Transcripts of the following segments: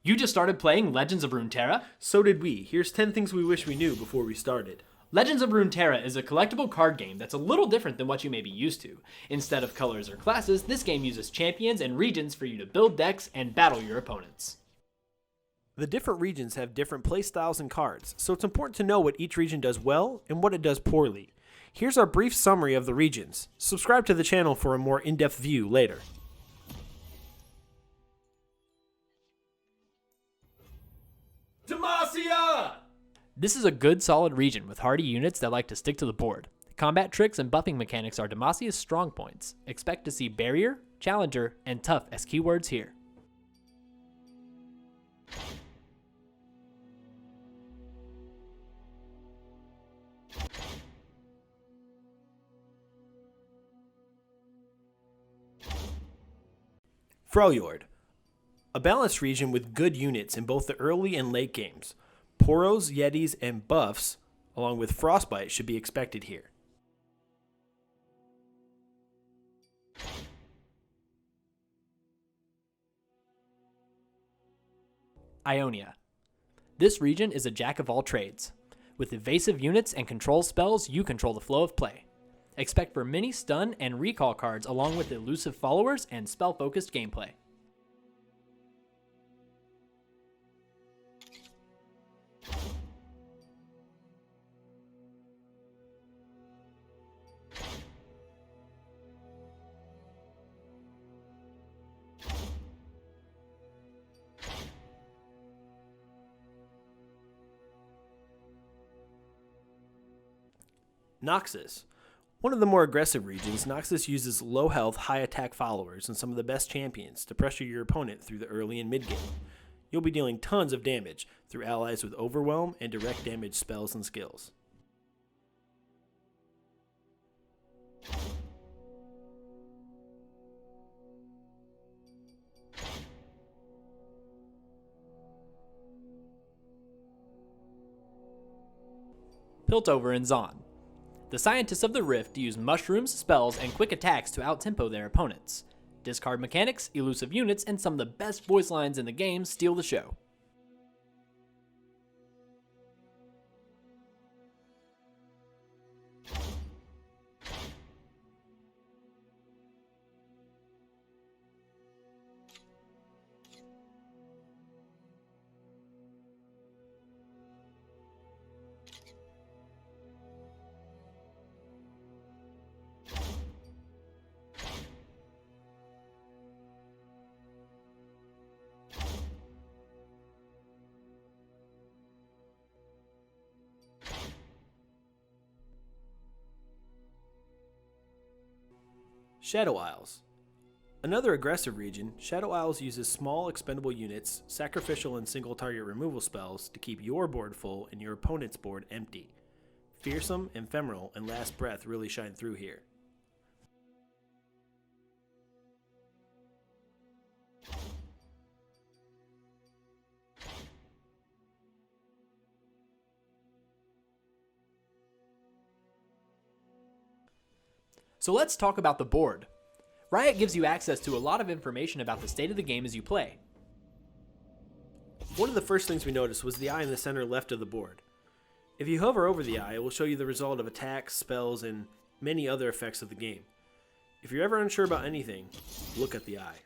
You just started playing Legends of Runeterra? So did we. Here's 10 things we wish we knew before we started. Legends of Runeterra is a collectible card game that's a little different than what you may be used to. Instead of colors or classes, this game uses champions and regions for you to build decks and battle your opponents. The different regions have different playstyles and cards, so it's important to know what each region does well and what it does poorly. Here's our brief summary of the regions. Subscribe to the channel for a more in-depth view later. Demacia! This is a good solid region with hardy units that like to stick to the board. Combat tricks and buffing mechanics are Demacia's strong points. Expect to see barrier, challenger, and tough as keywords here. Freljord. A balanced region with good units in both the early and late games. Poros, Yetis, and buffs, along with Frostbite, should be expected here. Ionia. This region is a jack of all trades. With evasive units and control spells, you control the flow of play. Expect for many stun and recall cards along with elusive followers and spell-focused gameplay. Noxus. One of the more aggressive regions, Noxus uses low health, high attack followers and some of the best champions to pressure your opponent through the early and mid game. You'll be dealing tons of damage through allies with overwhelm and direct damage spells and skills. Piltover and Zon. The scientists of the Rift use mushrooms, spells, and quick attacks to outtempo their opponents. Discard mechanics, elusive units, and some of the best voice lines in the game steal the show. Shadow Isles. Another aggressive region, Shadow Isles uses small expendable units, sacrificial and single target removal spells to keep your board full and your opponent's board empty. Fearsome, Ephemeral, and Last Breath really shine through here. So let's talk about the board. Riot gives you access to a lot of information about the state of the game as you play. One of the first things we noticed was the eye in the center left of the board. If you hover over the eye, it will show you the result of attacks, spells, and many other effects of the game. If you're ever unsure about anything, look at the eye.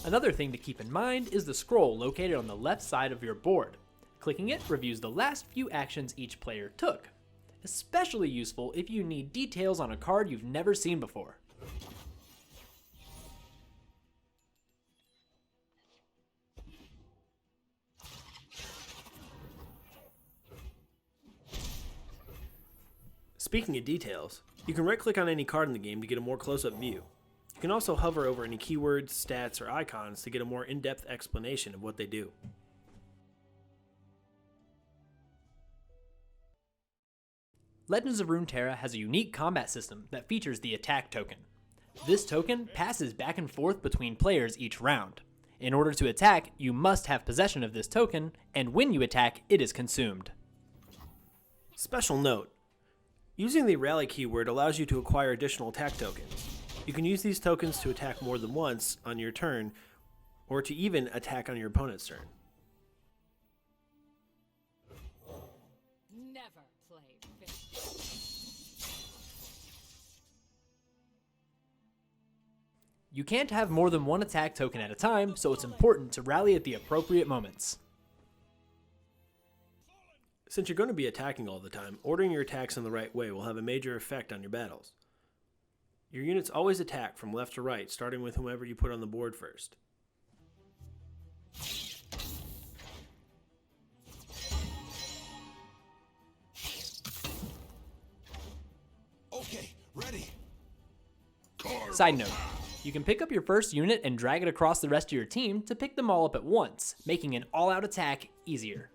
Another thing to keep in mind is the scroll located on the left side of your board. Clicking it reviews the last few actions each player took. Especially useful if you need details on a card you've never seen before. Speaking of details, you can right-click on any card in the game to get a more close-up view. You can also hover over any keywords, stats, or icons to get a more in-depth explanation of what they do. Legends of Runeterra has a unique combat system that features the attack token. This token passes back and forth between players each round. In order to attack, you must have possession of this token, and when you attack, it is consumed. Special note: using the rally keyword allows you to acquire additional attack tokens. You can use these tokens to attack more than once on your turn, or to even attack on your opponent's turn. Never play fair. You can't have more than one attack token at a time, so it's important to rally at the appropriate moments. Since you're going to be attacking all the time, ordering your attacks in the right way will have a major effect on your battles. Your units always attack from left to right, starting with whomever you put on the board first. Okay, ready. Side note, you can pick up your first unit and drag it across the rest of your team to pick them all up at once, making an all-out attack easier.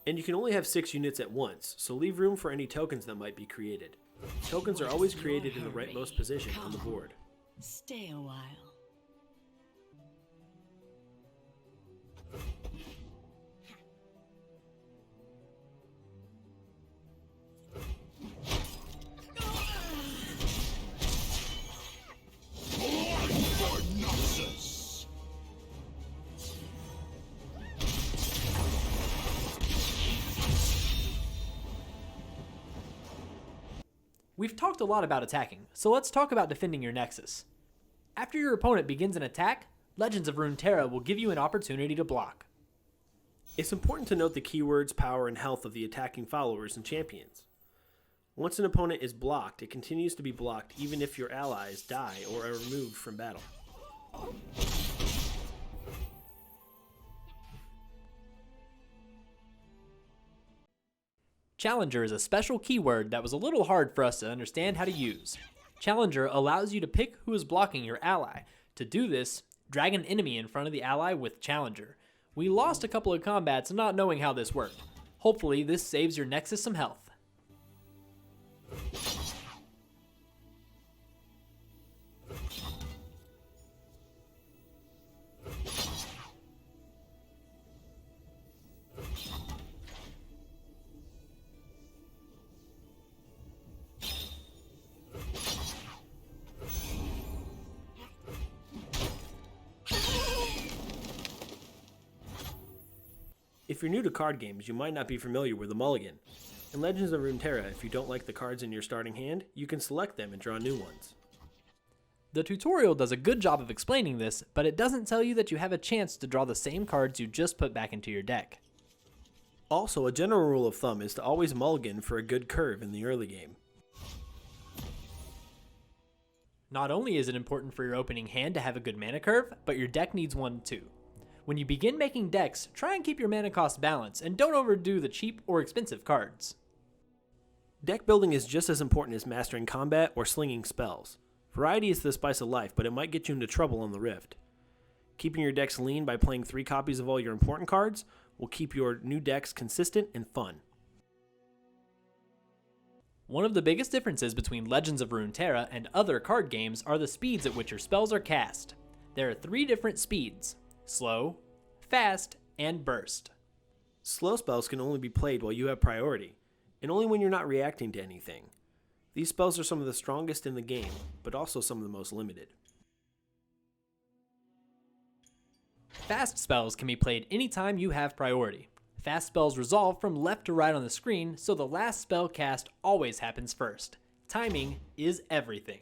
And you can only have 6 units at once, so leave room for any tokens that might be created. Tokens are always created in the rightmost position on the board. Stay a while. We've talked a lot about attacking, so let's talk about defending your nexus. After your opponent begins an attack, Legends of Runeterra will give you an opportunity to block. It's important to note the keywords, power, and health of the attacking followers and champions. Once an opponent is blocked, it continues to be blocked even if your allies die or are removed from battle. Challenger is a special keyword that was a little hard for us to understand how to use. Challenger allows you to pick who is blocking your ally. To do this, drag an enemy in front of the ally with Challenger. We lost a couple of combats not knowing how this worked. Hopefully this saves your nexus some health. If you're new to card games, you might not be familiar with the mulligan. In Legends of Runeterra, if you don't like the cards in your starting hand, you can select them and draw new ones. The tutorial does a good job of explaining this, but it doesn't tell you that you have a chance to draw the same cards you just put back into your deck. Also, a general rule of thumb is to always mulligan for a good curve in the early game. Not only is it important for your opening hand to have a good mana curve, but your deck needs one too. When you begin making decks, try and keep your mana cost balanced and don't overdo the cheap or expensive cards. Deck building is just as important as mastering combat or slinging spells. Variety is the spice of life, but it might get you into trouble on the Rift. Keeping your decks lean by playing 3 copies of all your important cards will keep your new decks consistent and fun. One of the biggest differences between Legends of Runeterra and other card games are the speeds at which your spells are cast. There are 3 different speeds: slow, fast, and burst. Slow spells can only be played while you have priority, and only when you're not reacting to anything. These spells are some of the strongest in the game, but also some of the most limited. Fast spells can be played anytime you have priority. Fast spells resolve from left to right on the screen, so the last spell cast always happens first. Timing is everything.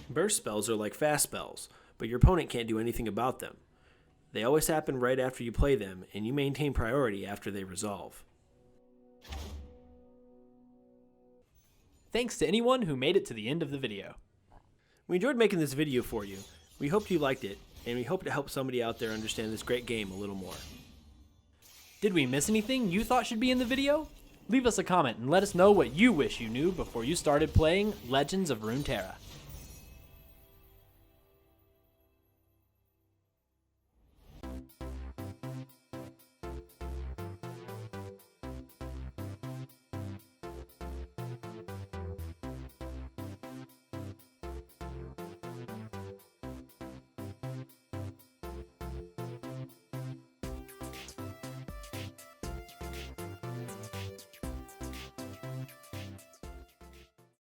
Burst spells are like fast spells, but your opponent can't do anything about them. They always happen right after you play them, and you maintain priority after they resolve. Thanks to anyone who made it to the end of the video. We enjoyed making this video for you. We hoped you liked it, and we hope to help somebody out there understand this great game a little more. Did we miss anything you thought should be in the video? Leave us a comment and let us know what you wish you knew before you started playing Legends of Runeterra.